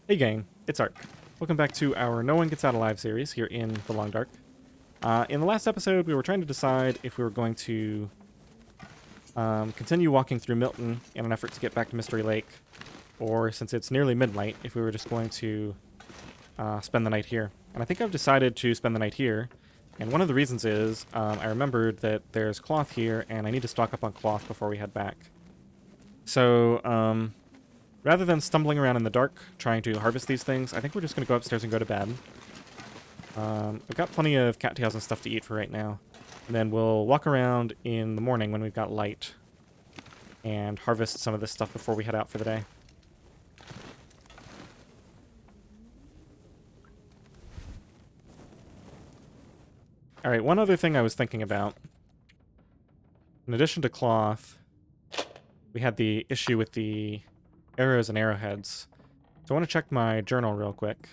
Hey gang, it's Ark. Welcome back to our No One Gets Out Alive series here in the Long Dark. In the last episode, we were trying to decide if we were going to continue walking through Milton in an effort to get back to Mystery Lake, or since it's nearly midnight, if we were just going to spend the night here. And I think I've decided to spend the night here, and one of the reasons is I remembered that there's cloth here, and I need to stock up on cloth before we head back. So, rather than stumbling around in the dark trying to harvest these things, I think we're just going to go upstairs and go to bed. We've got plenty of cattails and stuff to eat for right now. And then we'll walk around in the morning when we've got light and harvest some of this stuff before we head out for the day. Alright, one other thing I was thinking about. In addition to cloth, we had the issue with the arrows and arrowheads. So I want to check my journal real quick.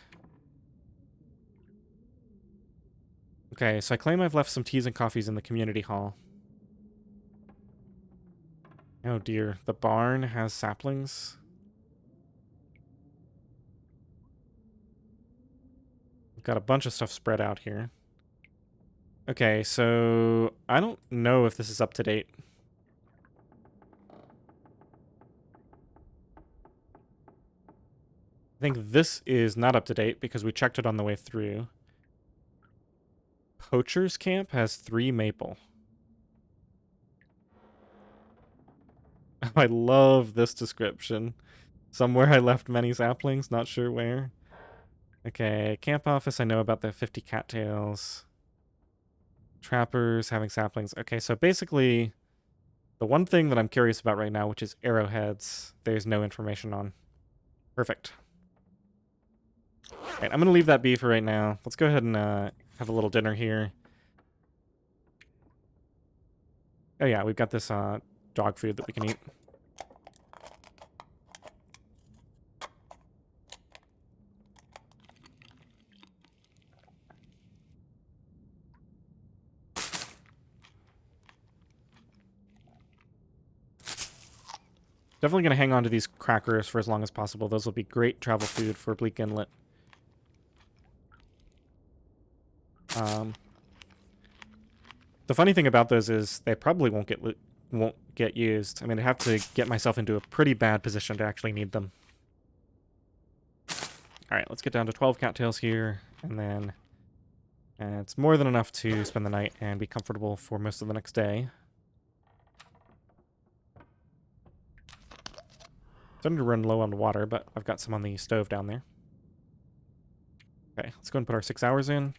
Okay, so I claim I've left some teas and coffees in the community hall. Oh dear, the barn has saplings. We've got a bunch of stuff spread out here. Okay, so I don't know if this is up to date. I think this is not up to date because we checked it on the way through. Poacher's Camp has 3 maple. I love this description. Somewhere I left many saplings, not sure where. Okay, camp office, I know about the 50 cattails. Trappers having saplings. Okay, so basically, the one thing that I'm curious about right now, which is arrowheads, there's no information on. Perfect. Alright, I'm going to leave that be for right now. Let's go ahead and have a little dinner here. Oh yeah, we've got this dog food that we can eat. Definitely going to hang on to these crackers for as long as possible. Those will be great travel food for Bleak Inlet. The funny thing about those is they probably won't get used. I mean, I have to get myself into a pretty bad position to actually need them. All right, let's get down to 12 cattails here, and then it's more than enough to spend the night and be comfortable for most of the next day. Starting to run low on water, but I've got some on the stove down there. Okay, let's go and put our 6 hours in.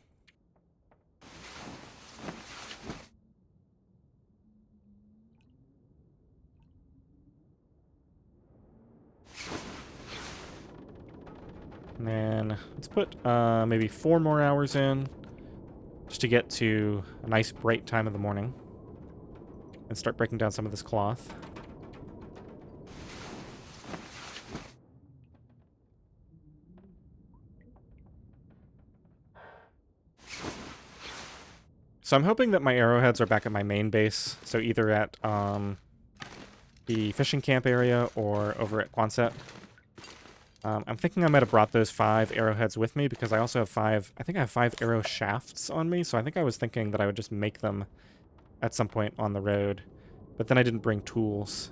And then let's put maybe 4 more hours in just to get to a nice bright time of the morning and start breaking down some of this cloth. So I'm hoping that my arrowheads are back at my main base, so either at the fishing camp area or over at Quonset. I'm thinking I might have brought those 5 arrowheads with me because I also have 5, I think I have 5 arrow shafts on me, so I think I was thinking that I would just make them at some point on the road. But then I didn't bring tools.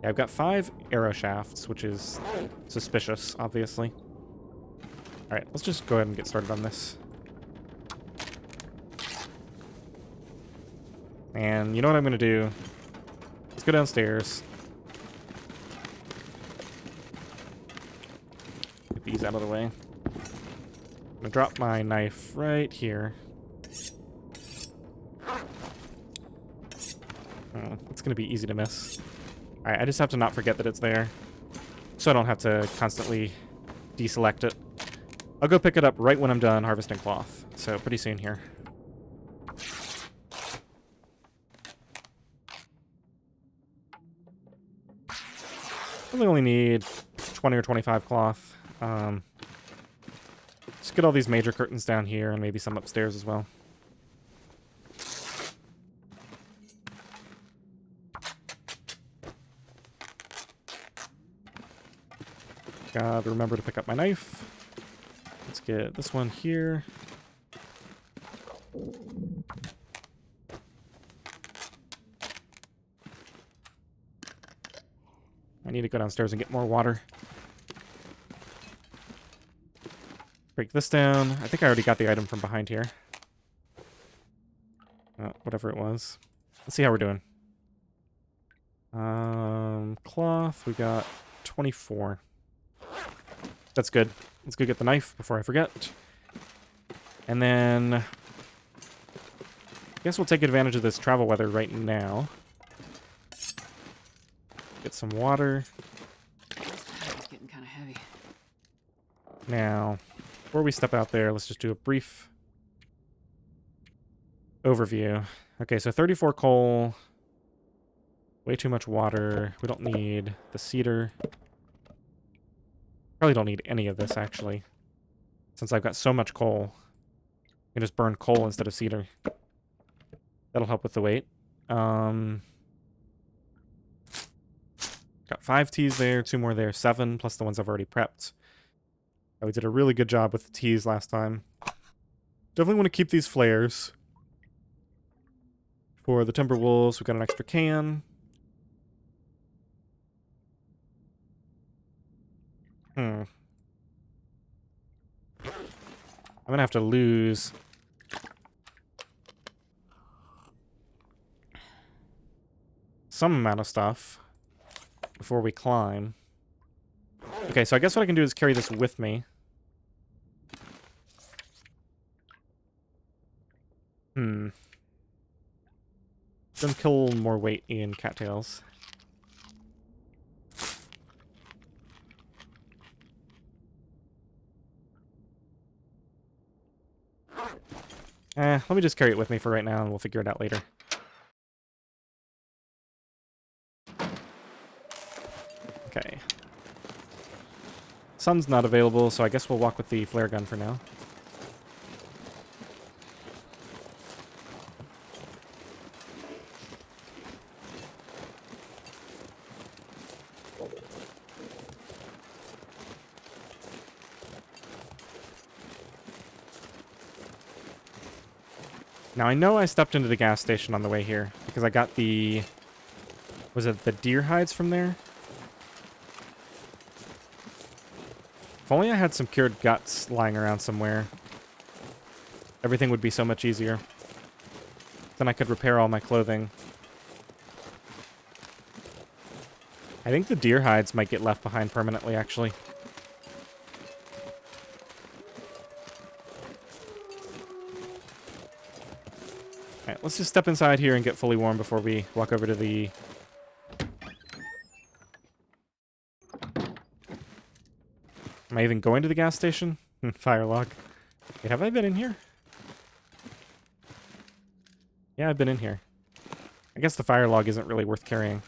Yeah, I've got 5 arrow shafts, which is suspicious, obviously. Alright, let's just go ahead and get started on this. And you know what I'm going to do? Let's go downstairs. Get these out of the way. I'm going to drop my knife right here. Oh, it's going to be easy to miss. Alright, I just have to not forget that it's there, so I don't have to constantly deselect it. I'll go pick it up right when I'm done harvesting cloth, so pretty soon here. I only need 20 or 25 cloth. Just get all these major curtains down here and maybe some upstairs as well. Gotta remember to pick up my knife. Let's get this one here. I need to go downstairs and get more water. Break this down. I think I already got the item from behind here. Whatever it was. Let's see how we're doing. Cloth, we got 24. That's good. Let's go get the knife before I forget. And then I guess we'll take advantage of this travel weather right now. Get some water. It's getting kind of heavy. Now, before we step out there, let's just do a brief overview. Okay, so 34 coal. Way too much water. We don't need the cedar. Probably don't need any of this, actually. Since I've got so much coal. I can just burn coal instead of cedar. That'll help with the weight. Got 5 teas there, 2 more there, 7, plus the ones I've already prepped. We did a really good job with the teas last time. Definitely want to keep these flares. For the timber wolves, we've got an extra can. I'm gonna have to lose some amount of stuff before we climb. Okay, so I guess what I can do is carry this with me. Gonna kill more weight in cattails. Let me just carry it with me for right now, and we'll figure it out later. Okay. Sun's not available, so I guess we'll walk with the flare gun for now. Now, I know I stepped into the gas station on the way here, because I got the... Was it the deer hides from there? If only I had some cured guts lying around somewhere, everything would be so much easier. Then I could repair all my clothing. I think the deer hides might get left behind permanently, actually. Alright, let's just step inside here and get fully warm before we walk over to the... Am I even going to the gas station? Fire log. Wait, have I been in here? Yeah, I've been in here. I guess the fire log isn't really worth carrying.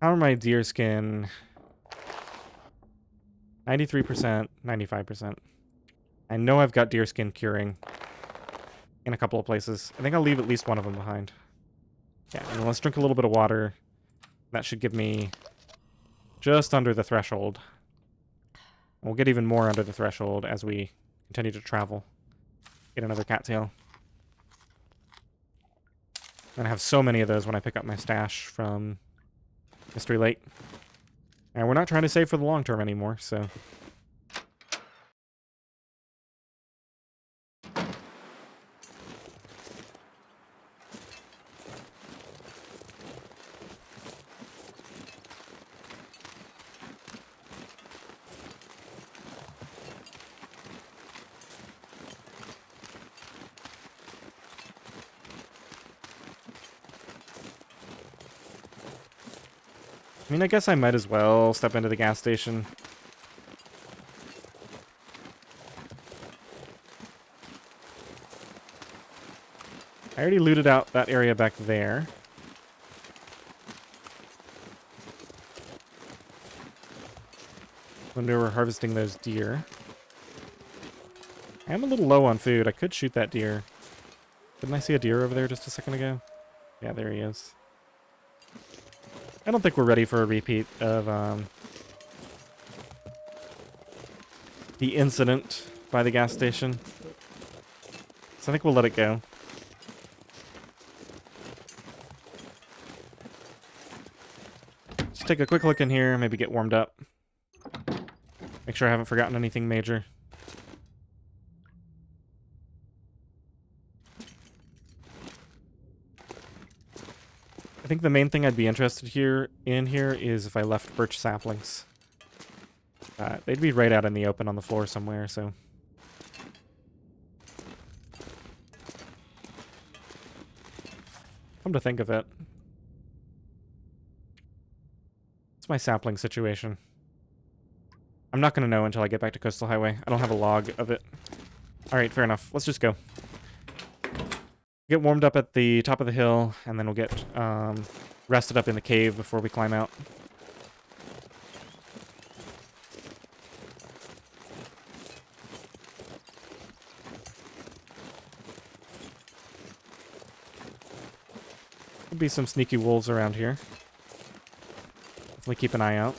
How are my deer skin? 93%, 95%. I know I've got deer skin curing in a couple of places. I think I'll leave at least one of them behind. Yeah, and let's drink a little bit of water. That should give me just under the threshold. We'll get even more under the threshold as we continue to travel. Get another cattail. And I have so many of those when I pick up my stash from Mystery Lake. And we're not trying to save for the long term anymore, so... I mean, I guess I might as well step into the gas station. I already looted out that area back there. When we were harvesting those deer. I am a little low on food. I could shoot that deer. Didn't I see a deer over there just a second ago? Yeah, there he is. I don't think we're ready for a repeat of the incident by the gas station. So I think we'll let it go. Just take a quick look in here, maybe get warmed up. Make sure I haven't forgotten anything major. I think the main thing I'd be interested in here is if I left birch saplings. They'd be right out in the open on the floor somewhere, so... Come to think of it. What's my sapling situation? I'm not going to know until I get back to Coastal Highway. I don't have a log of it. Alright, fair enough. Let's just go. Get warmed up at the top of the hill, and then we'll get rested up in the cave before we climb out. Could be some sneaky wolves around here. Definitely keep an eye out.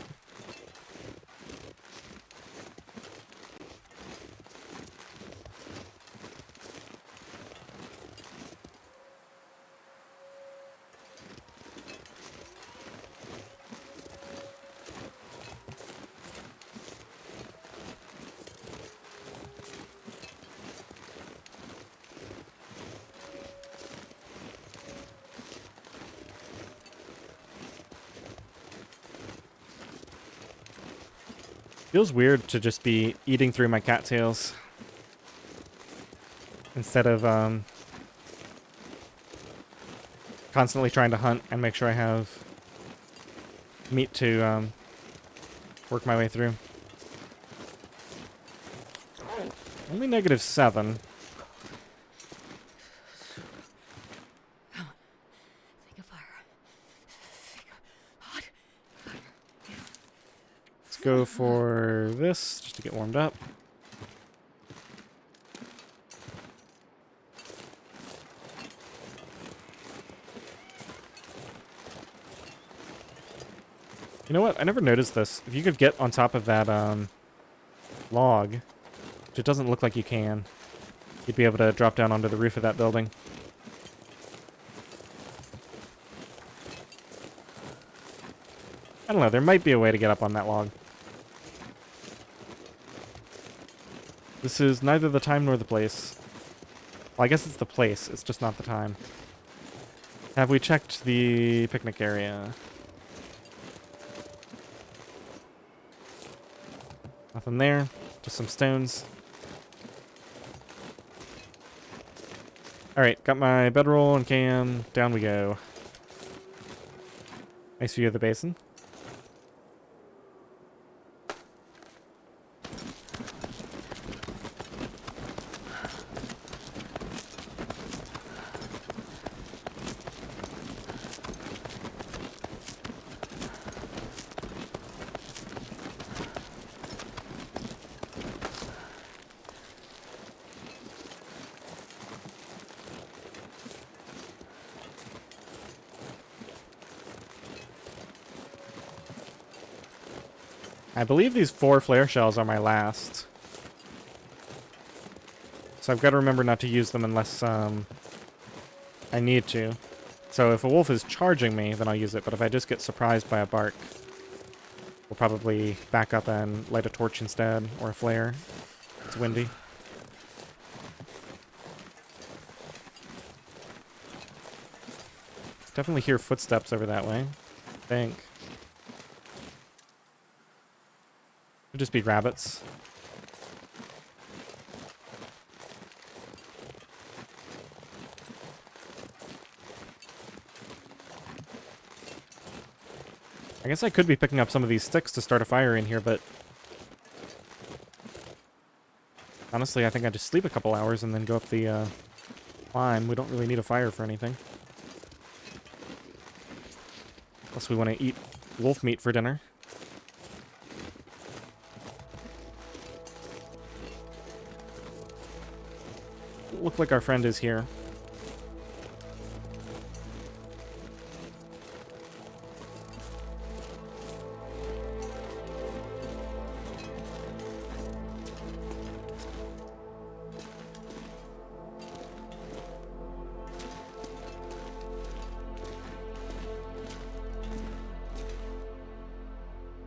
Feels weird to just be eating through my cattails instead of constantly trying to hunt and make sure I have meat to work my way through. Only -7. Think of fire. Think of hot fire. Let's go for this just to get warmed up. You know what? I never noticed this. If you could get on top of that log, which it doesn't look like you can, you'd be able to drop down onto the roof of that building. I don't know. There might be a way to get up on that log. This is neither the time nor the place. Well, I guess it's the place. It's just not the time. Have we checked the picnic area? Nothing there. Just some stones. Alright, got my bedroll and cam. Down we go. Nice view of the basin. I believe these 4 flare shells are my last. So I've got to remember not to use them unless I need to. So if a wolf is charging me, then I'll use it. But if I just get surprised by a bark, we'll probably back up and light a torch instead, or a flare. It's windy. Definitely hear footsteps over that way, I think. Could just be rabbits. I guess I could be picking up some of these sticks to start a fire in here, but honestly, I think I just sleep a couple hours and then go up the climb. We don't really need a fire for anything. Unless we want to eat wolf meat for dinner. look like our friend is here.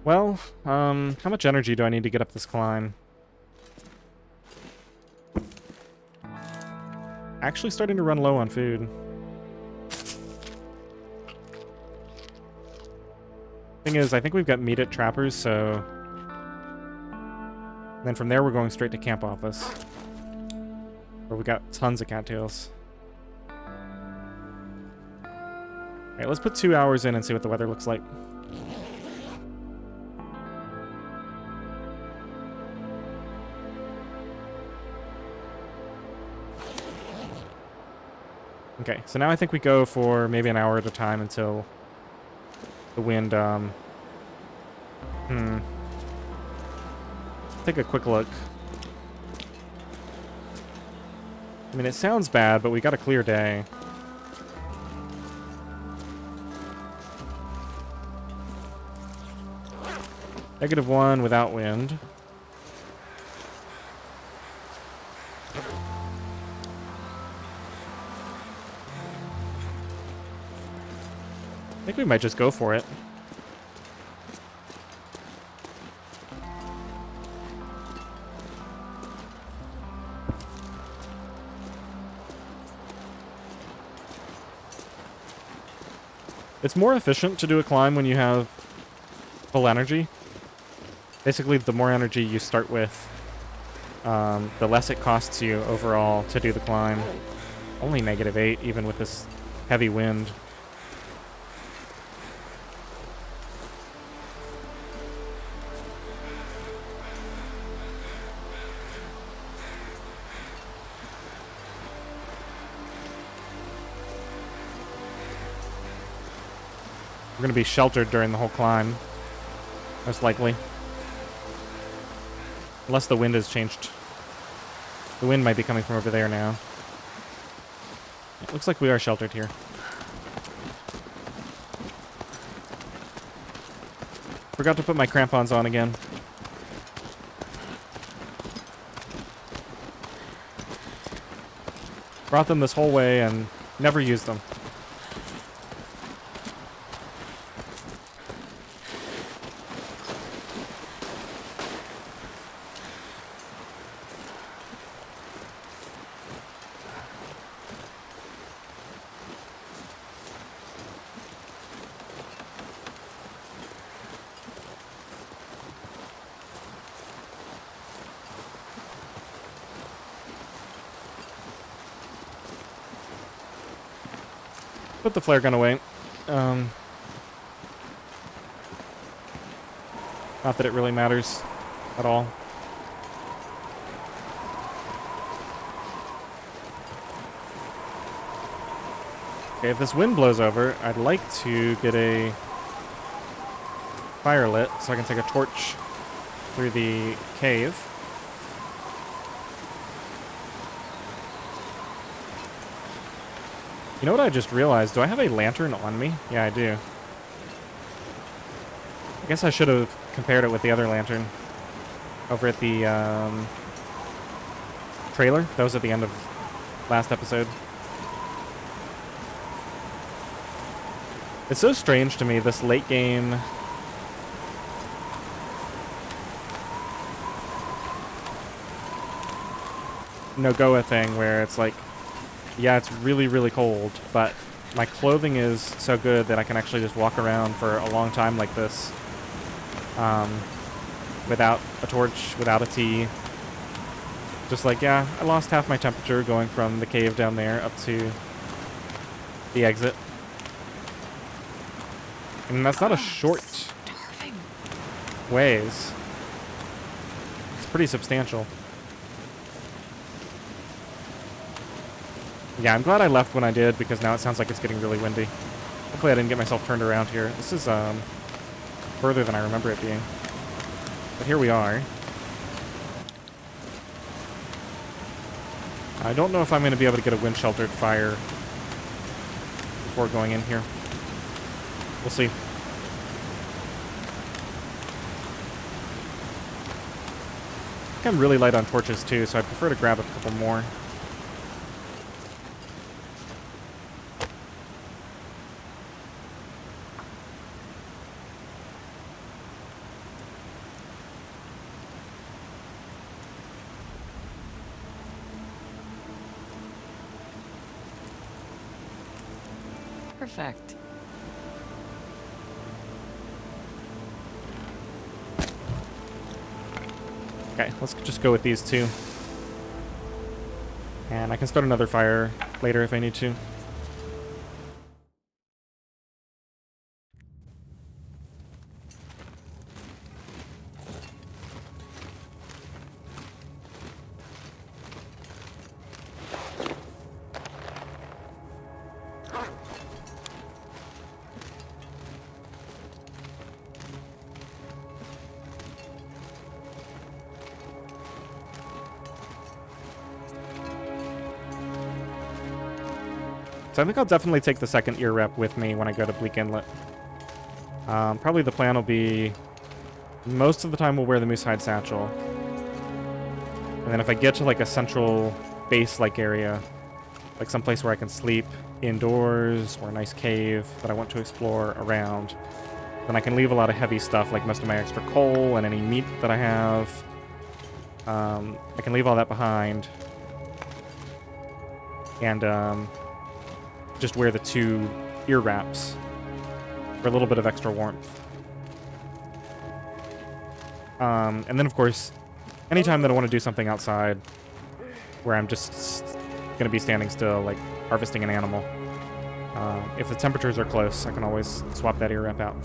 Well, how much energy do I need to get up this climb? Actually starting to run low on food. Thing is, I think we've got meat at Trappers, so... And then from there, we're going straight to Camp Office. Where we got tons of cattails. Alright, let's put 2 hours in and see what the weather looks like. Okay, so now I think we go for maybe an hour at a time until the wind, Take a quick look. I mean, it sounds bad, but we got a clear day. -1 without wind. I think we might just go for it. It's more efficient to do a climb when you have full energy. Basically, the more energy you start with, the less it costs you overall to do the climb. Only -8, even with this heavy wind. We're going to be sheltered during the whole climb, most likely. Unless the wind has changed. The wind might be coming from over there now. It looks like we are sheltered here. Forgot to put my crampons on again. Brought them this whole way and never used them. Put the flare gun away. Not that it really matters at all. Okay, if this wind blows over, I'd like to get a fire lit so I can take a torch through the cave. You know what I just realized? Do I have a lantern on me? Yeah, I do. I guess I should have compared it with the other lantern over at the trailer. That was at the end of last episode. It's so strange to me, this late game NOGOA thing where it's like, yeah, it's really, really cold, but my clothing is so good that I can actually just walk around for a long time like this. Without a torch, without a tea. Just like, yeah, I lost half my temperature going from the cave down there up to the exit. And that's not a short ways. It's pretty substantial. Yeah, I'm glad I left when I did, because now it sounds like it's getting really windy. Hopefully I didn't get myself turned around here. This is further than I remember it being. But here we are. I don't know if I'm going to be able to get a wind-sheltered fire before going in here. We'll see. I think I'm really light on torches too, so I prefer to grab a couple more. Perfect. Okay, let's just go with these two. And I can start another fire later if I need to. So I think I'll definitely take the second ear rep with me when I go to Bleak Inlet. Probably the plan will be most of the time we'll wear the Moosehide Satchel. And then if I get to like a central base-like area, like someplace where I can sleep indoors or a nice cave that I want to explore around, then I can leave a lot of heavy stuff like most of my extra coal and any meat that I have. I can leave all that behind. And just wear the 2 ear wraps for a little bit of extra warmth. And then, of course, anytime that I want to do something outside where I'm just going to be standing still, like harvesting an animal, if the temperatures are close, I can always swap that ear wrap out.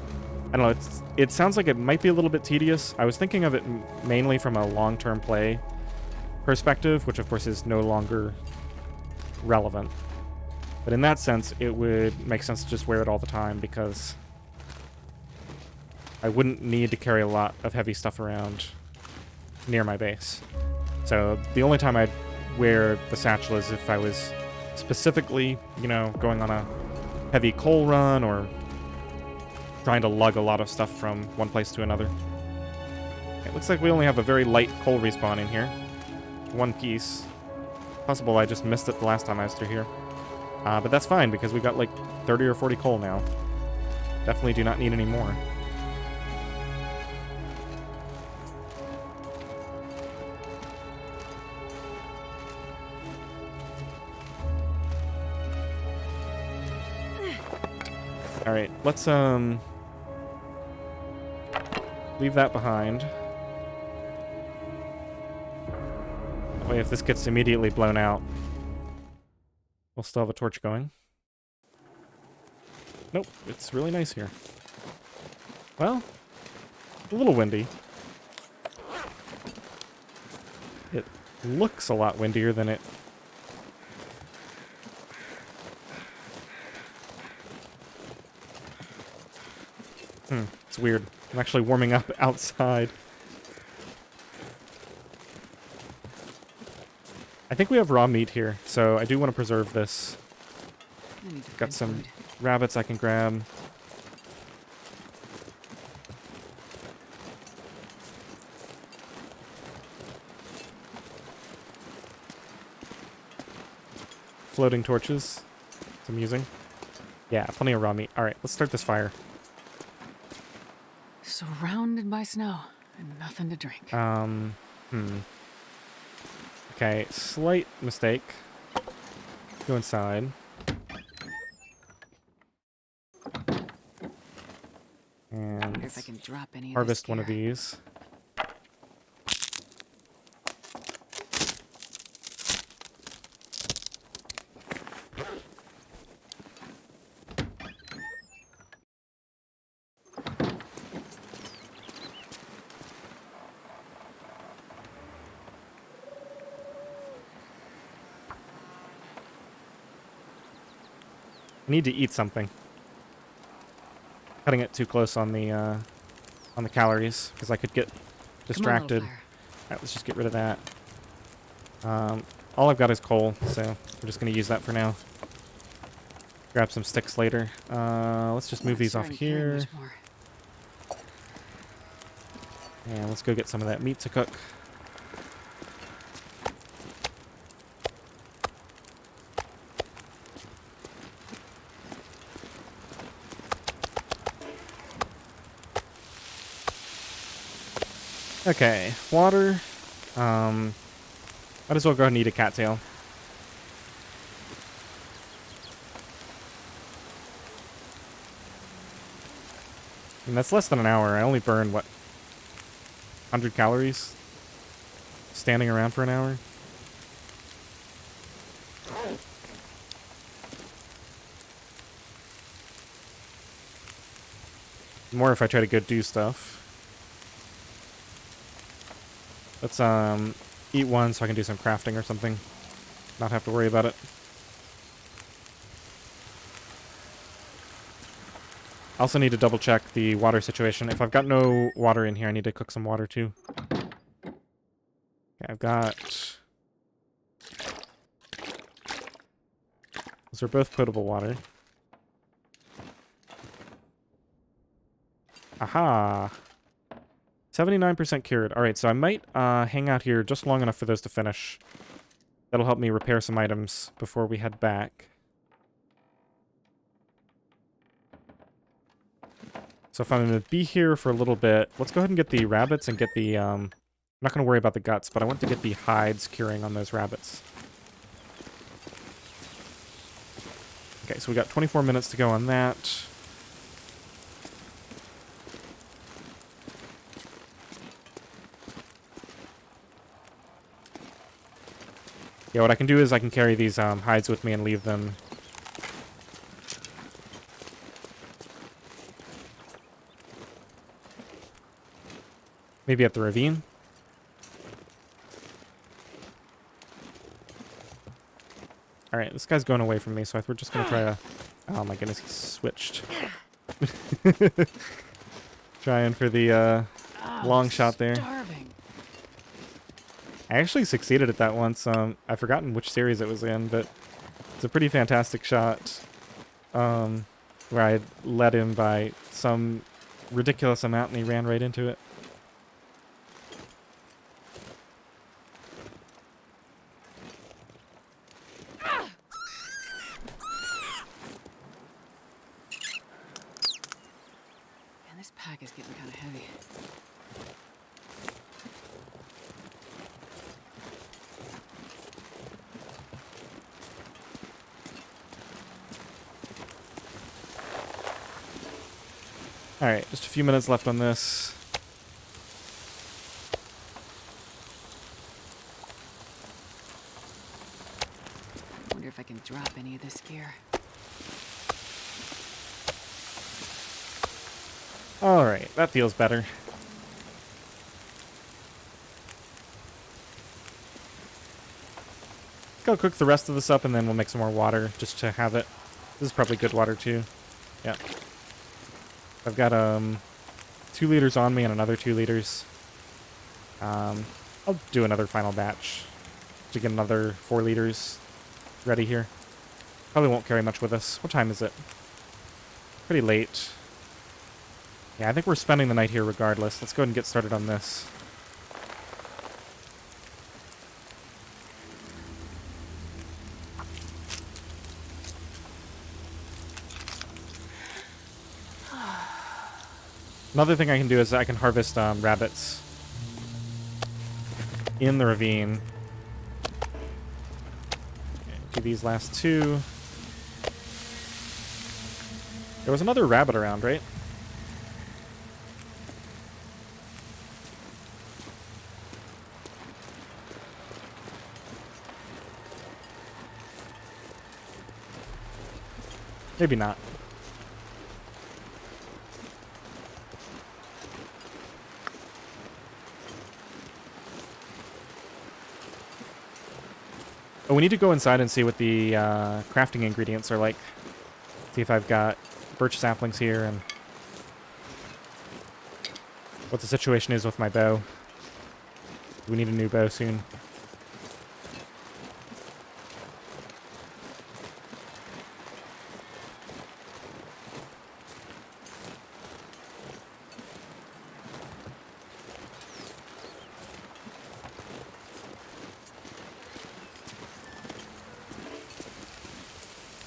I don't know, it sounds like it might be a little bit tedious. I was thinking of it mainly from a long-term play perspective, which of course is no longer relevant. But in that sense, it would make sense to just wear it all the time because I wouldn't need to carry a lot of heavy stuff around near my base. So the only time I'd wear the satchel is if I was specifically, you know, going on a heavy coal run or trying to lug a lot of stuff from one place to another. It looks like we only have a very light coal respawn in here. 1 piece. Possible I just missed it the last time I was through here. But that's fine, because we've got like 30 or 40 coal now. Definitely do not need any more. Alright, let's leave that behind. That way if this gets immediately blown out, we'll still have a torch going. Nope, it's really nice here. Well, a little windy. It looks a lot windier than it... it's weird. I'm actually warming up outside. I think we have raw meat here, so I do want to preserve this. Got some rabbits I can grab. Floating torches. It's amusing. Yeah, plenty of raw meat. Alright, let's start this fire. Surrounded by snow and nothing to drink. Okay, slight mistake. Go inside. And I wonder if I can drop any harvest of this one of gear. these. I need to eat something. Cutting it too close on the calories because I could get distracted. Alright, let's just get rid of that. all I've got is coal, so we're just going to use that for now. Grab some sticks later. Let's just move these off here. And let's go get some of that meat to cook. Okay, water. Might as well go ahead and eat a cattail. And that's less than an hour. I only burned, what, 100 calories? Standing around for an hour? More if I try to go do stuff. Let's eat one so I can do some crafting or something. Not have to worry about it. I also need to double check the water situation. If I've got no water in here, I need to cook some water too. Okay, I've got... Those are both potable water. Aha! 79% cured. Alright, so I might hang out here just long enough for those to finish. That'll help me repair some items before we head back. So if I'm going to be here for a little bit, let's go ahead and get the rabbits and get the... I'm not going to worry about the guts, but I want to get the hides curing on those rabbits. Okay, so we got 24 minutes to go on that. Yeah, what I can do is I can carry these hides with me and leave them. Maybe at the ravine. Alright, this guy's going away from me, so we're just going to try to... Oh my goodness, he switched. Trying for the long shot there. Starving. I actually succeeded at that once. I've forgotten which series it was in, but it's a pretty fantastic shot. Where I led him by some ridiculous amount and he ran right into it. Man, this pack is getting kind of heavy. Alright, just a few minutes left on this. I wonder if I can drop any of this gear. Alright, that feels better. I'll cook the rest of this up and then we'll make some more water just to have it. This is probably good water too. Yeah. I've got 2 liters on me and another 2 liters. I'll do another final batch to get another 4 liters ready here. Probably won't carry much with us. What time is it? Pretty late. Yeah, I think we're spending the night here regardless. Let's go ahead and get started on this. Another thing I can do is I can harvest rabbits in the ravine. Okay, do these last 2. There was another rabbit around, right? Maybe not. Oh, we need to go inside and see what the crafting ingredients are like. See if I've got birch saplings here and what the situation is with my bow. We need a new bow soon.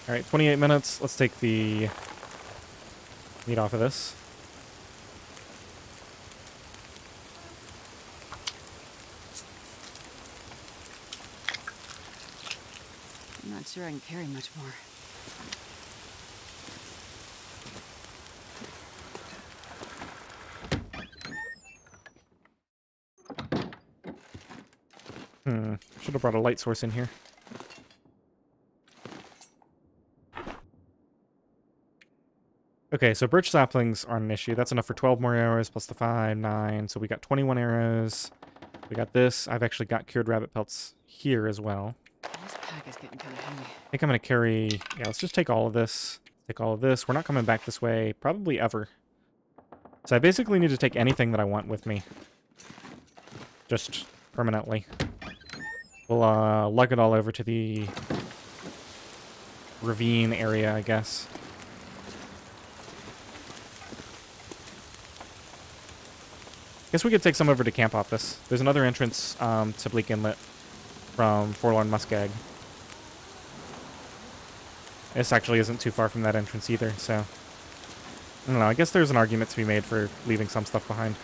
Alright, 28 minutes. Let's take the meat off of this. I'm not sure I can carry much more. Should have brought a light source in here. Okay, so birch saplings aren't an issue. That's enough for 12 more arrows, plus the 5, 9. So we got 21 arrows. We got this. I've actually got cured rabbit pelts here as well. This pack is getting kind of heavy. I think I'm going to carry... Yeah, let's just take all of this. Take all of this. We're not coming back this way, probably ever. So I basically need to take anything that I want with me. Just permanently. We'll lug it all over to the ravine area, I guess. Guess we could take some over to camp off this. There's another entrance to Bleak Inlet from Forlorn Muskeg. This actually isn't too far from that entrance either, so... I don't know, I guess there's an argument to be made for leaving some stuff behind.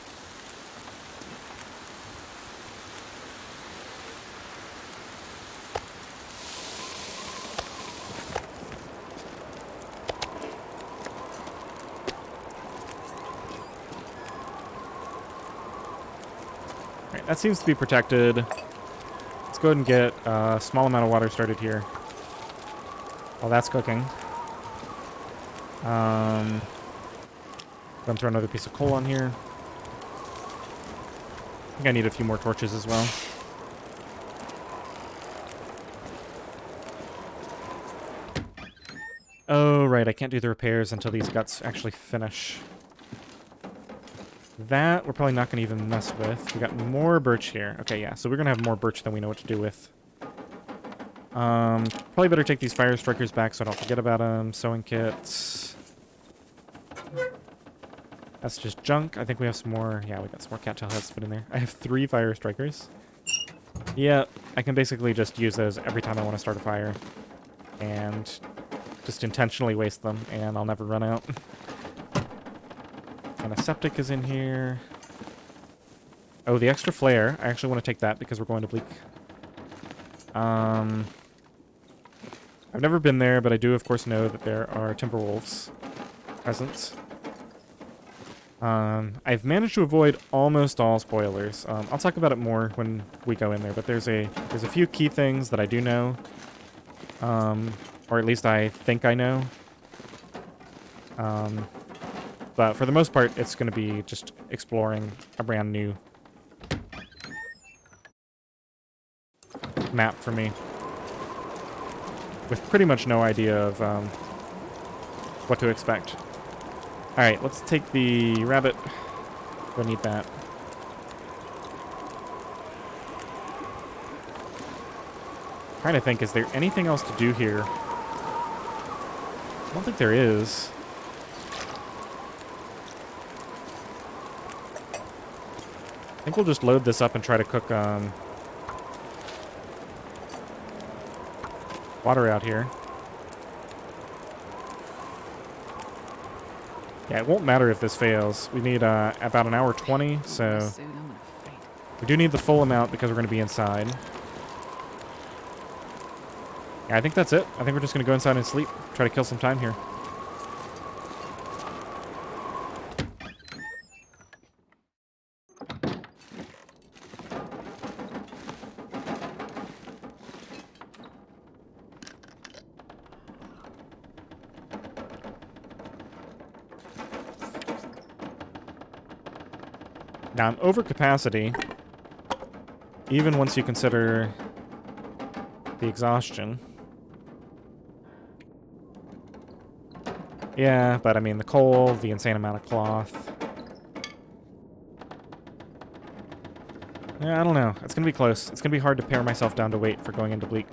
Alright, that seems to be protected. Let's go ahead and get a small amount of water started here. While that's cooking. Gonna throw another piece of coal on here. I think I need a few more torches as well. Oh, right, I can't do the repairs until these guts actually finish. That we're probably not going to even mess with. We got more birch here. Okay, yeah, so we're going to have more birch than we know what to do with. Probably better take these fire strikers back so I don't forget about them. Sewing kits. That's just junk. I think we have some more. Yeah, we got some more cattail heads to put in there. I have 3 fire strikers. Yeah, I can basically just use those every time I want to start a fire. And just intentionally waste them, and I'll never run out. And a septic is in here. Oh, the extra flare. I actually want to take that because we're going to Bleak. I've never been there, but I do, of course, know that there are timber wolves present. I've managed to avoid almost all spoilers. I'll talk about it more when we go in there, but there's a few key things that I do know. Or at least I think I know. But for the most part, it's going to be just exploring a brand new map for me. With pretty much no idea of what to expect. Alright, let's take the rabbit. We'll need that. Trying to think, is there anything else to do here? I don't think there is. I think we'll just load this up and try to cook water out here. Yeah, it won't matter if this fails. We need about an hour 20, so we do need the full amount because we're going to be inside. Yeah, I think that's it. I think we're just going to go inside and sleep. Try to kill some time here. Now, I'm over capacity, even once you consider the exhaustion. Yeah, but I mean, the coal, the insane amount of cloth. Yeah, I don't know. It's going to be close. It's going to be hard to pare myself down to weight for going into Bleak.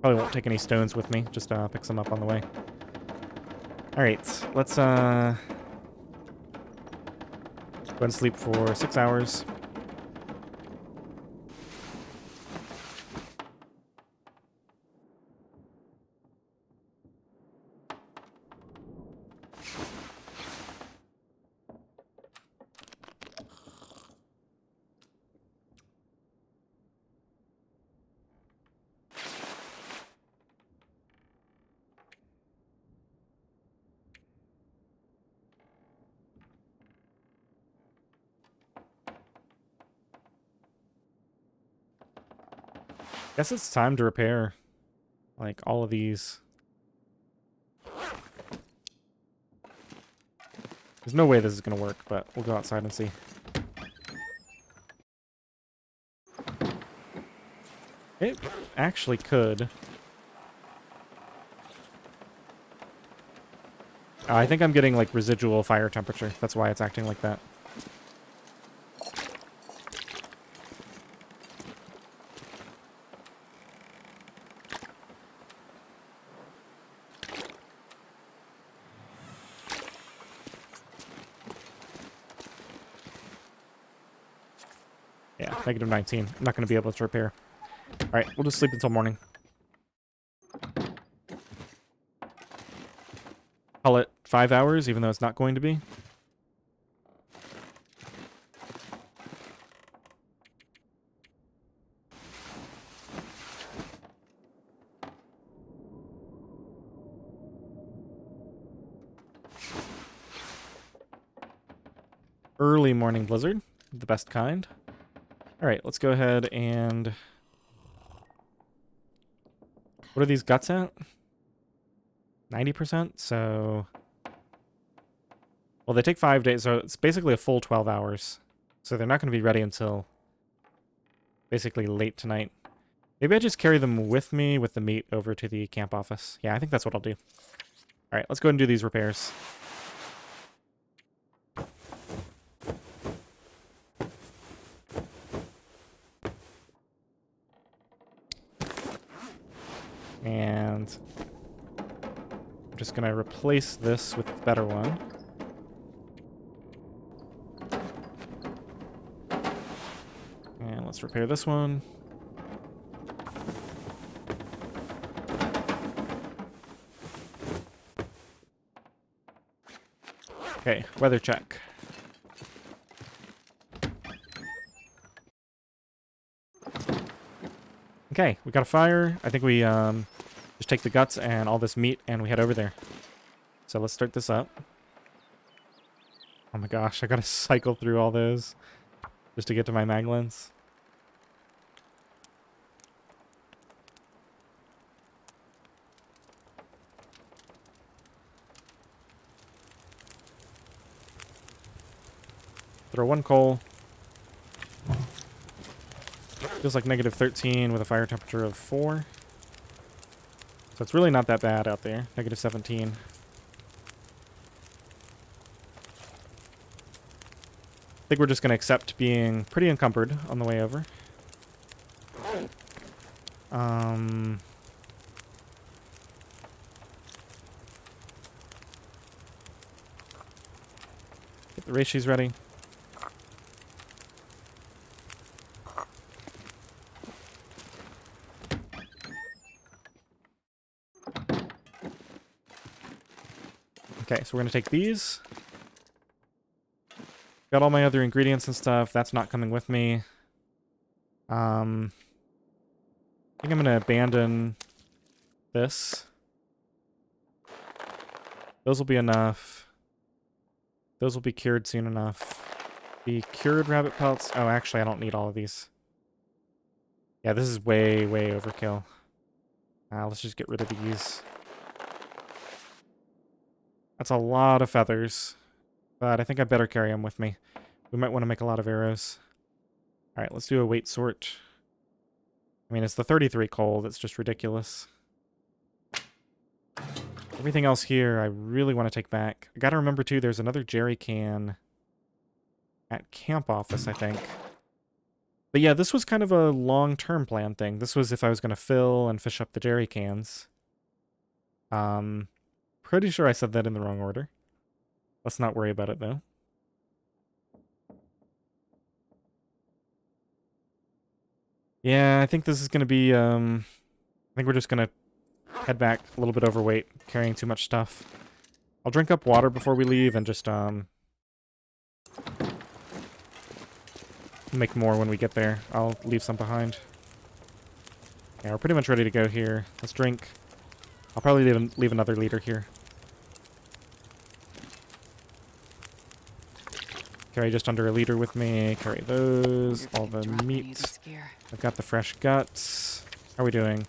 Probably won't take any stones with me. Just pick some up on the way. Alright, let's go ahead and sleep for 6 hours. Guess it's time to repair, like, all of these. There's no way this is gonna work, but we'll go outside and see. It actually could. I think I'm getting, like, residual fire temperature. That's why it's acting like that. Yeah, negative 19. I'm not going to be able to repair. Alright, we'll just sleep until morning. Call it 5 hours, even though it's not going to be. Early morning blizzard, the best kind. Alright, let's go ahead and... What are these guts at? 90%? So... Well, they take 5 days, so it's basically a full 12 hours. So they're not going to be ready until basically late tonight. Maybe I just carry them with me with the meat over to the camp office. Yeah, I think that's what I'll do. Alright, let's go ahead and do these repairs. And I'm just going to replace this with a better one. And let's repair this one. Okay, weather check. Okay, we got a fire. I think we just take the guts and all this meat and we head over there. So let's start this up. Oh my gosh, I gotta cycle through all those just to get to my maglins. Throw one coal. Feels like negative 13 with a fire temperature of 4. So it's really not that bad out there. Negative 17. I think we're just going to accept being pretty encumbered on the way over. Get the ratios ready. Okay, so we're going to take these. Got all my other ingredients and stuff. That's not coming with me. I think I'm going to abandon this. Those will be enough. Those will be cured soon enough. The cured rabbit pelts. Oh, actually, I don't need all of these. Yeah, this is way, way overkill. Let's just get rid of these. That's a lot of feathers. But I think I better carry them with me. We might want to make a lot of arrows. Alright, let's do a weight sort. I mean, it's the 33 coal that's just ridiculous. Everything else here I really want to take back. I gotta remember, too, there's another jerry can at camp office, I think. But yeah, this was kind of a long-term plan thing. This was if I was going to fill and fish up the jerry cans. Pretty sure I said that in the wrong order. Let's not worry about it, though. Yeah, I think this is going to be, I think we're just going to head back a little bit overweight, carrying too much stuff. I'll drink up water before we leave and just, make more when we get there. I'll leave some behind. Yeah, we're pretty much ready to go here. Let's drink. I'll probably leave another liter here. Carry just under a liter with me. Carry those. You're All gonna the drop any of meat. these gear. I've got the fresh guts. How are we doing?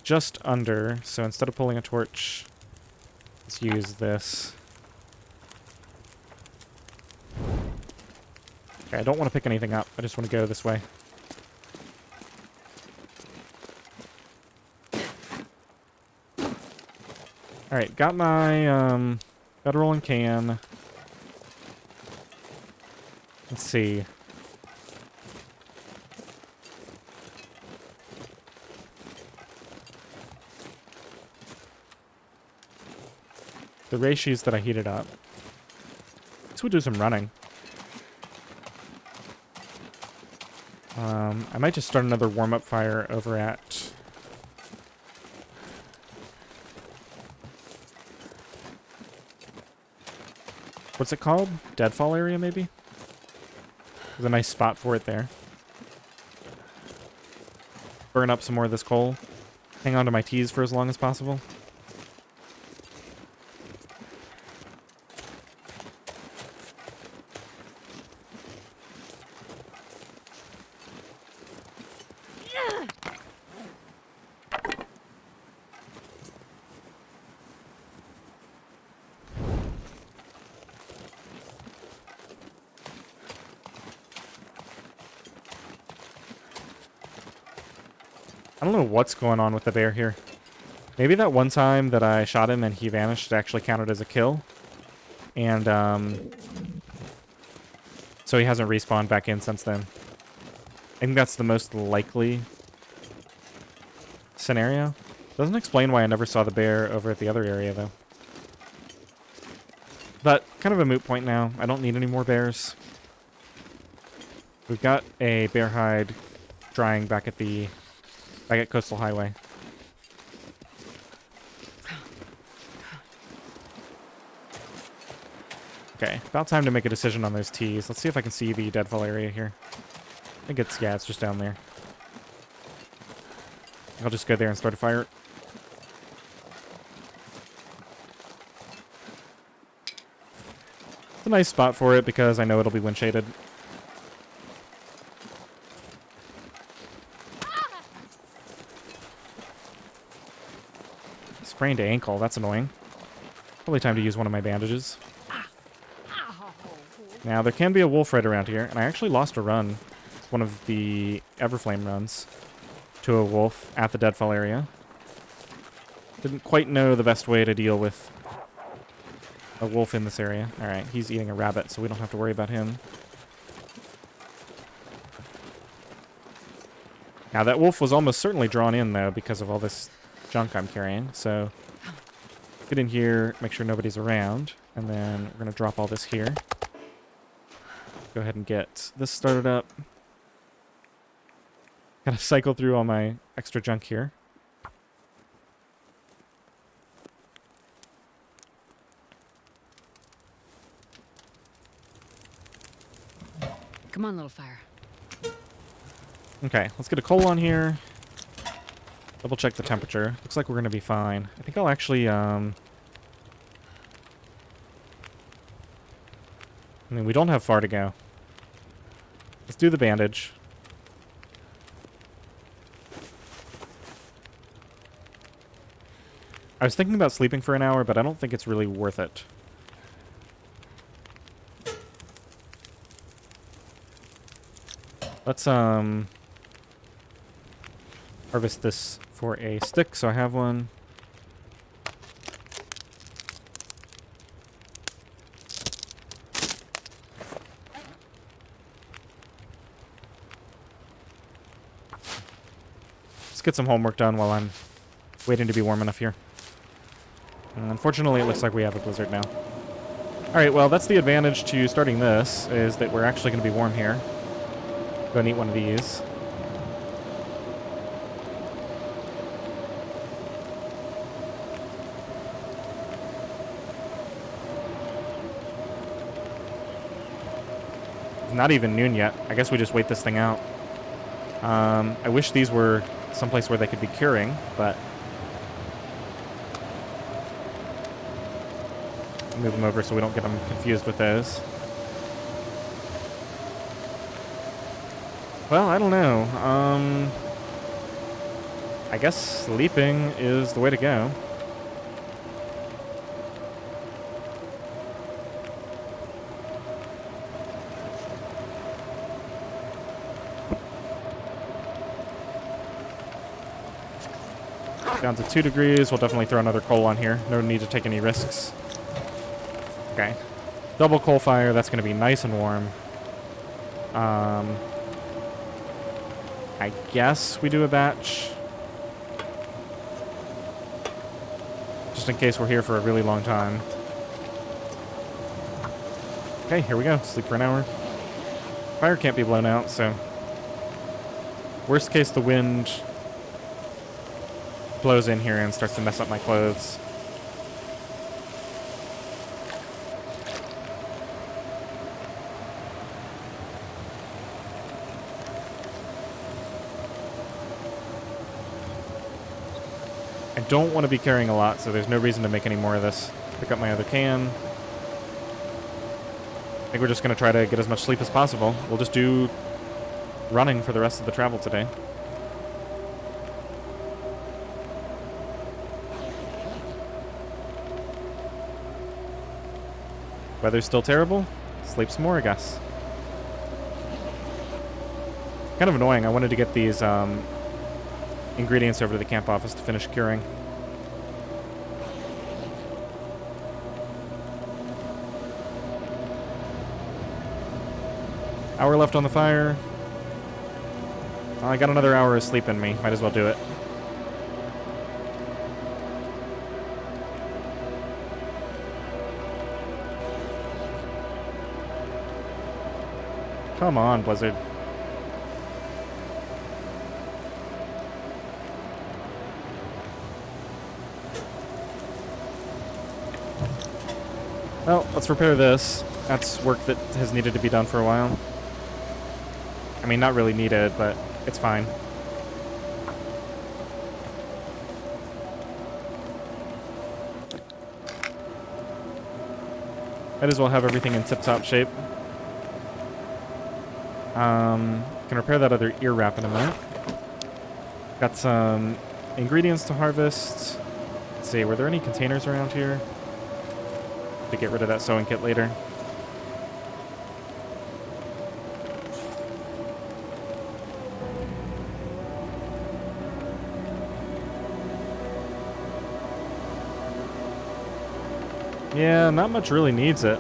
Just under. So instead of pulling a torch, let's use this. Okay, I don't want to pick anything up. I just want to go this way. Alright, got my bedroll and can. Let's see. The ratios that I heated up. This would do some running. I might just start another warm-up fire over at... What's it called? Deadfall area, maybe? There's a nice spot for it there. Burn up some more of this coal. Hang on to my teas for as long as possible. I don't know what's going on with the bear here. Maybe that one time that I shot him and he vanished actually counted as a kill. And, so he hasn't respawned back in since then. I think that's the most likely scenario. Doesn't explain why I never saw the bear over at the other area, though. But, kind of a moot point now. I don't need any more bears. We've got a bear hide drying back at Coastal Highway. Okay, about time to make a decision on those teas. Let's see if I can see the deadfall area here. I think it's, yeah, it's just down there. I'll just go there and start a fire. It's a nice spot for it because I know it'll be wind shaded. Sprained ankle, that's annoying. Probably time to use one of my bandages. Now, there can be a wolf right around here, and I actually lost a run. It's one of the Everflame runs to a wolf at the deadfall area. Didn't quite know the best way to deal with a wolf in this area. Alright, he's eating a rabbit, so we don't have to worry about him. Now, that wolf was almost certainly drawn in, though, because of all this junk I'm carrying, so get in here, make sure nobody's around, and then we're going to drop all this here. Go ahead and get this started up. Gotta cycle through all my extra junk here. Come on, little fire. Okay, let's get a coal on here. Double check the temperature. Looks like we're gonna be fine. I think I'll actually, I mean, we don't have far to go. Let's do the bandage. I was thinking about sleeping for an hour, but I don't think it's really worth it. Let's, harvest this for a stick, so I have one. Let's get some homework done while I'm waiting to be warm enough here. Unfortunately, it looks like we have a blizzard now. Alright, well, that's the advantage to starting this, is that we're actually going to be warm here. Go and eat one of these. It's not even noon yet. I guess we just wait this thing out. I wish these were someplace where they could be curing, but I'll move them over so we don't get them confused with those. Well, I don't know. I guess sleeping is the way to go. Down to 2 degrees. We'll definitely throw another coal on here. No need to take any risks. Okay. Double coal fire. That's going to be nice and warm. I guess we do a batch. Just in case we're here for a really long time. Okay, here we go. Sleep for an hour. Fire can't be blown out, so... Worst case, the wind blows in here and starts to mess up my clothes. I don't want to be carrying a lot, so there's no reason to make any more of this. Pick up my other can. I think we're just going to try to get as much sleep as possible. We'll just do running for the rest of the travel today. Weather's still terrible. Sleep some more, I guess. Kind of annoying. I wanted to get these ingredients over to the camp office to finish curing. Hour left on the fire. I got another hour of sleep in me. Might as well do it. Come on, Blizzard. Well, let's repair this. That's work that has needed to be done for a while. I mean, not really needed, but it's fine. Might as well have everything in tip-top shape. Can repair that other ear wrap in a minute. Got some ingredients to harvest. Let's see, were there any containers around here? To get rid of that sewing kit later. Yeah, not much really needs it.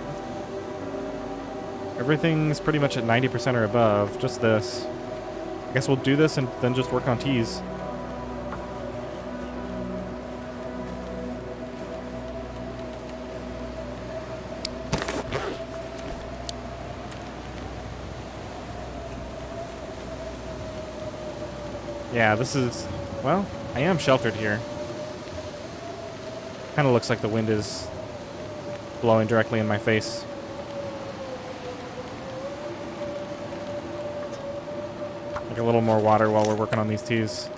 Everything's pretty much at 90% or above, just this. I guess we'll do this and then just work on teas. Yeah, this is... Well, I am sheltered here. Kind of looks like the wind is blowing directly in my face. Like a little more water while we're working on these teas.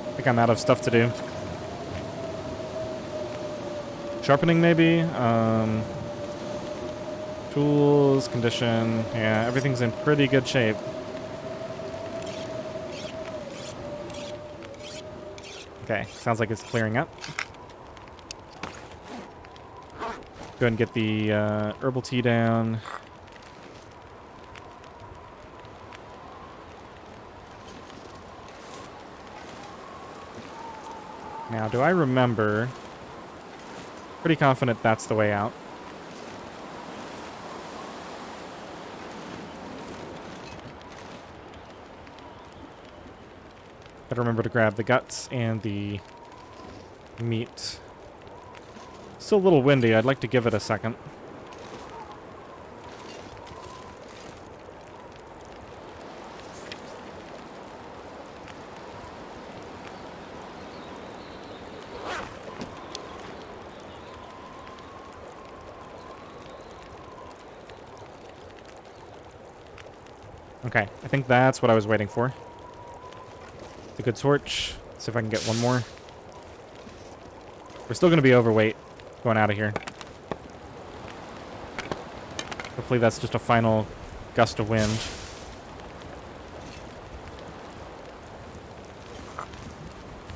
I think I'm out of stuff to do. Sharpening, maybe? Tools, condition. Yeah, everything's in pretty good shape. Okay, sounds like it's clearing up. Go ahead and get the herbal tea down. Now, do I remember? Pretty confident that's the way out. Gotta remember to grab the guts and the meat. Still a little windy. I'd like to give it a second. Okay, I think that's what I was waiting for. It's a good torch. See if I can get one more. We're still going to be overweight going out of here. Hopefully that's just a final gust of wind.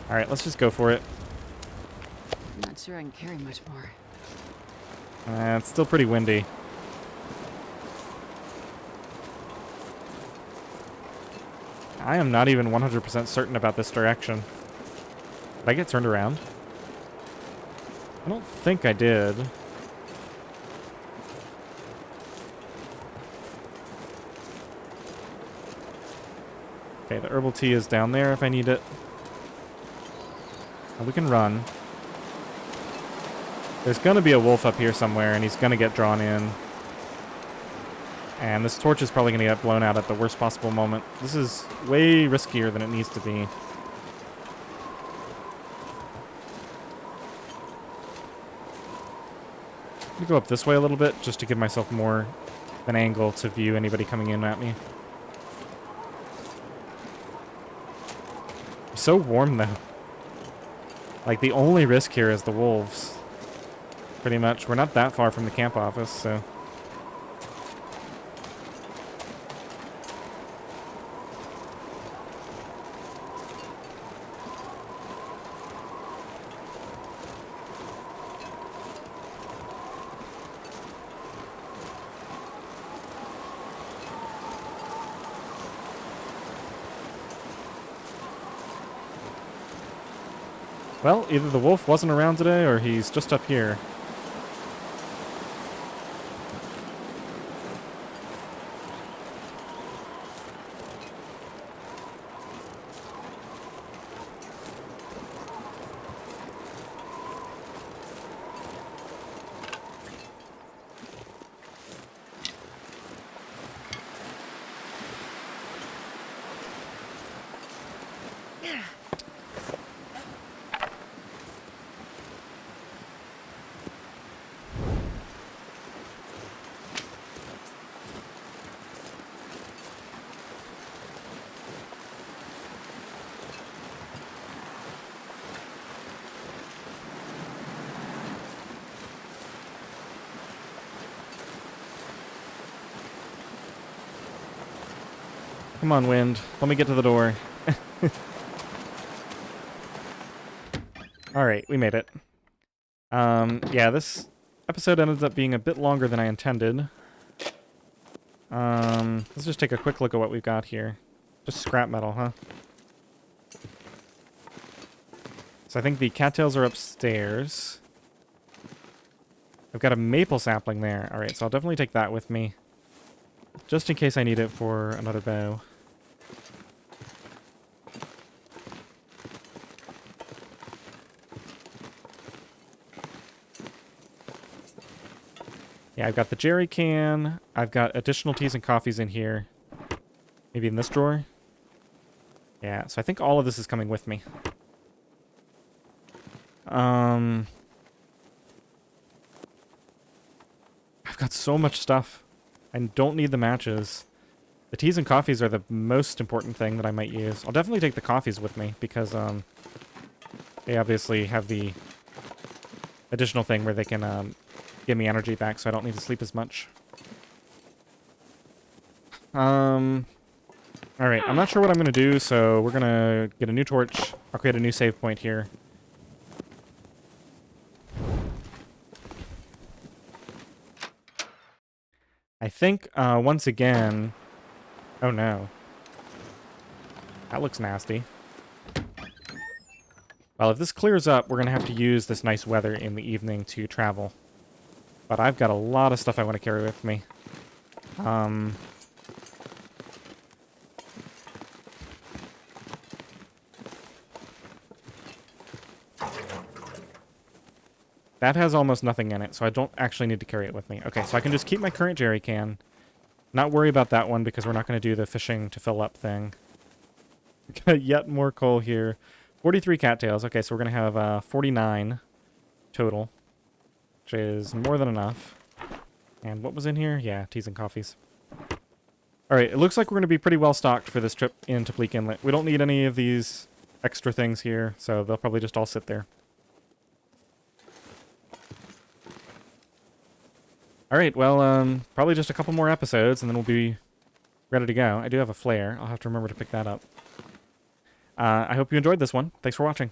Alright, let's just go for it. I'm not sure I can carry much more. It's still pretty windy. I am not even 100% certain about this direction. Did I get turned around? I don't think I did. Okay, the herbal tea is down there if I need it. And we can run. There's going to be a wolf up here somewhere, and he's going to get drawn in. And this torch is probably going to get blown out at the worst possible moment. This is way riskier than it needs to be. I'm going to go up this way a little bit, just to give myself more of an angle to view anybody coming in at me. It's so warm, though. Like, the only risk here is the wolves. Pretty much. We're not that far from the camp office, so... Well, either the wolf wasn't around today, or he's just up here. Come on, wind. Let me get to the door. Alright, we made it. Yeah, this episode ended up being a bit longer than I intended. Let's just take a quick look at what we've got here. Just scrap metal, huh? So I think the cattails are upstairs. I've got a maple sapling there. Alright, so I'll definitely take that with me. Just in case I need it for another bow. Yeah, I've got the jerry can. I've got additional teas and coffees in here. Maybe in this drawer? Yeah, so I think all of this is coming with me. I've got so much stuff. I don't need the matches. The teas and coffees are the most important thing that I might use. I'll definitely take the coffees with me because they obviously have the additional thing where they can give me energy back so I don't need to sleep as much. Alright, I'm not sure what I'm going to do, so we're going to get a new torch. I'll create a new save point here. I think, once again... Oh no. That looks nasty. Well, if this clears up, we're going to have to use this nice weather in the evening to travel. But I've got a lot of stuff I want to carry with me. That has almost nothing in it, so I don't actually need to carry it with me. Okay, so I can just keep my current jerry can. Not worry about that one because we're not going to do the fishing to fill up thing. Got yet more coal here. 43 cattails. Okay, so we're going to have 49 total, which is more than enough. And what was in here? Yeah, teas and coffees. Alright, it looks like we're going to be pretty well stocked for this trip into Bleak Inlet. We don't need any of these extra things here, so they'll probably just all sit there. Alright, well, probably just a couple more episodes, and then we'll be ready to go. I do have a flare. I'll have to remember to pick that up. I hope you enjoyed this one. Thanks for watching.